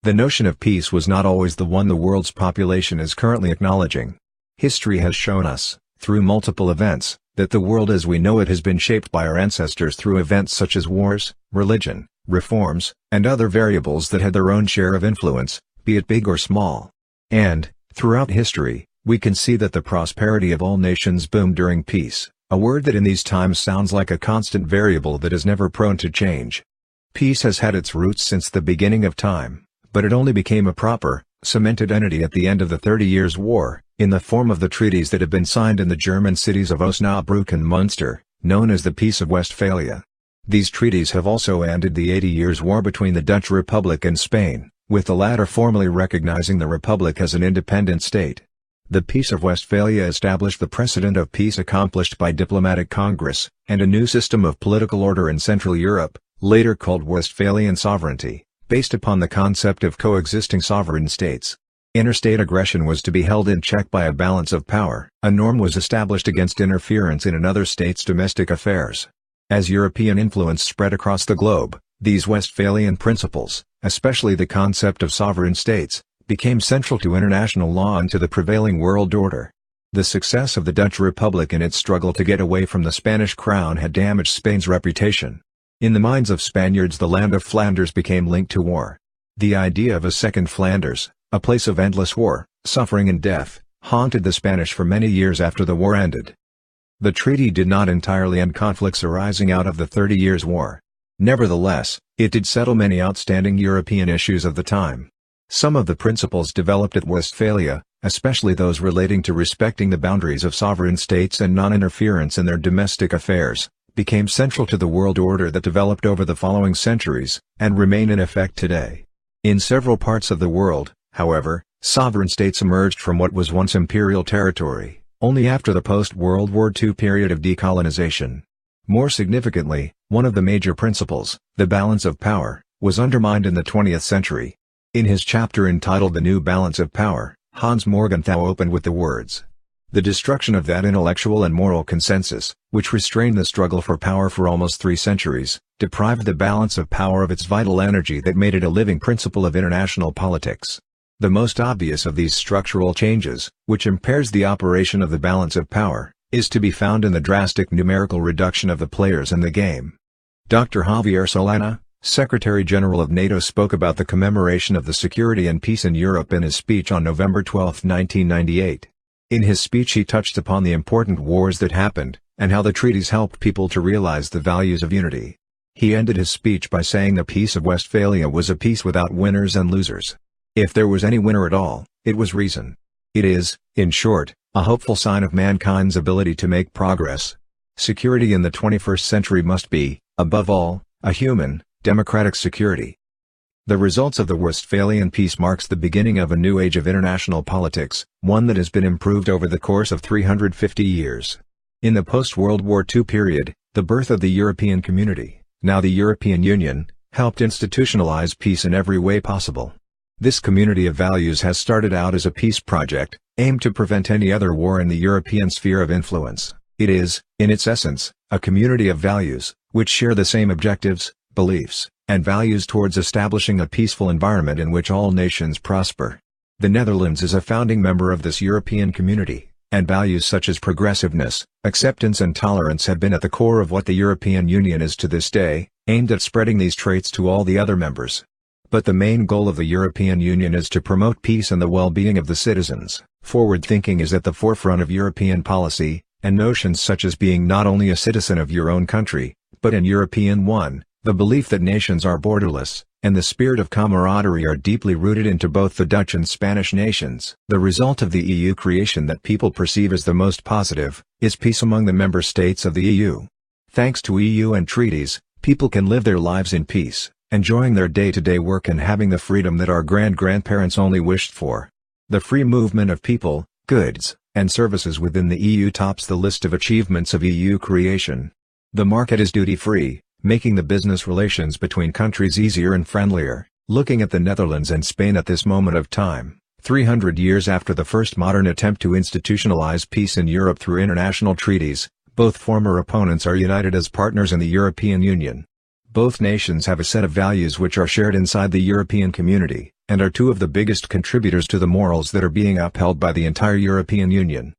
The notion of peace was not always the one the world's population is currently acknowledging. History has shown us, through multiple events, that the world as we know it has been shaped by our ancestors through events such as wars, religion, reforms, and other variables that had their own share of influence, be it big or small. And, throughout history, we can see that the prosperity of all nations boomed during peace, a word that in these times sounds like a constant variable that is never prone to change. Peace has had its roots since the beginning of time, but it only became a proper, cemented entity at the end of the 30 Years' War, in the form of the treaties that had been signed in the German cities of Osnabrück and Münster, known as the Peace of Westphalia. These treaties have also ended the 80 Years' War between the Dutch Republic and Spain, with the latter formally recognizing the Republic as an independent state. The Peace of Westphalia established the precedent of peace accomplished by diplomatic congress, and a new system of political order in Central Europe, later called Westphalian sovereignty, based upon the concept of coexisting sovereign states. Interstate aggression was to be held in check by a balance of power. A norm was established against interference in another state's domestic affairs. As European influence spread across the globe, these Westphalian principles, especially the concept of sovereign states, became central to international law and to the prevailing world order. The success of the Dutch Republic in its struggle to get away from the Spanish crown had damaged Spain's reputation. In the minds of Spaniards, the land of Flanders became linked to war. The idea of a second Flanders, a place of endless war, suffering and death, haunted the Spanish for many years after the war ended. The treaty did not entirely end conflicts arising out of the 30 Years' War. Nevertheless, it did settle many outstanding European issues of the time. Some of the principles developed at Westphalia, especially those relating to respecting the boundaries of sovereign states and non-interference in their domestic affairs, became central to the world order that developed over the following centuries, and remain in effect today. In several parts of the world, however, sovereign states emerged from what was once imperial territory, only after the post-World War II period of decolonization. More significantly, one of the major principles, the balance of power, was undermined in the 20th century. In his chapter entitled The New Balance of Power, Hans Morgenthau opened with the words, "The destruction of that intellectual and moral consensus, which restrained the struggle for power for almost 3 centuries, deprived the balance of power of its vital energy that made it a living principle of international politics. The most obvious of these structural changes, which impairs the operation of the balance of power, is to be found in the drastic numerical reduction of the players in the game." Dr. Javier Solana, Secretary General of NATO, spoke about the commemoration of the security and peace in Europe in his speech on November 12, 1998. In his speech he touched upon the important wars that happened, and how the treaties helped people to realize the values of unity. He ended his speech by saying the Peace of Westphalia was a peace without winners and losers. If there was any winner at all, it was reason. It is, in short, a hopeful sign of mankind's ability to make progress. Security in the 21st century must be, above all, a human, democratic security. The results of the Westphalian peace marks the beginning of a new age of international politics, one that has been improved over the course of 350 years. In the post-World War II period, the birth of the European Community, now the European Union, helped institutionalize peace in every way possible. This community of values has started out as a peace project, aimed to prevent any other war in the European sphere of influence. It is, in its essence, a community of values, which share the same objectives, beliefs, and values towards establishing a peaceful environment in which all nations prosper. The Netherlands is a founding member of this European community, and values such as progressiveness, acceptance and tolerance have been at the core of what the European Union is to this day, aimed at spreading these traits to all the other members. But the main goal of the European Union is to promote peace and the well-being of the citizens. Forward thinking is at the forefront of European policy, and notions such as being not only a citizen of your own country, but an European one, the belief that nations are borderless, and the spirit of camaraderie are deeply rooted into both the Dutch and Spanish nations. The result of the EU creation that people perceive as the most positive, is peace among the member states of the EU. Thanks to EU and treaties, people can live their lives in peace, enjoying their day-to-day work and having the freedom that our grandparents only wished for. The free movement of people, goods, and services within the EU tops the list of achievements of EU creation. The market is duty-free, making the business relations between countries easier and friendlier. Looking at the Netherlands and Spain at this moment of time, 300 years after the first modern attempt to institutionalize peace in Europe through international treaties, both former opponents are united as partners in the European Union. Both nations have a set of values which are shared inside the European community, and are two of the biggest contributors to the morals that are being upheld by the entire European Union.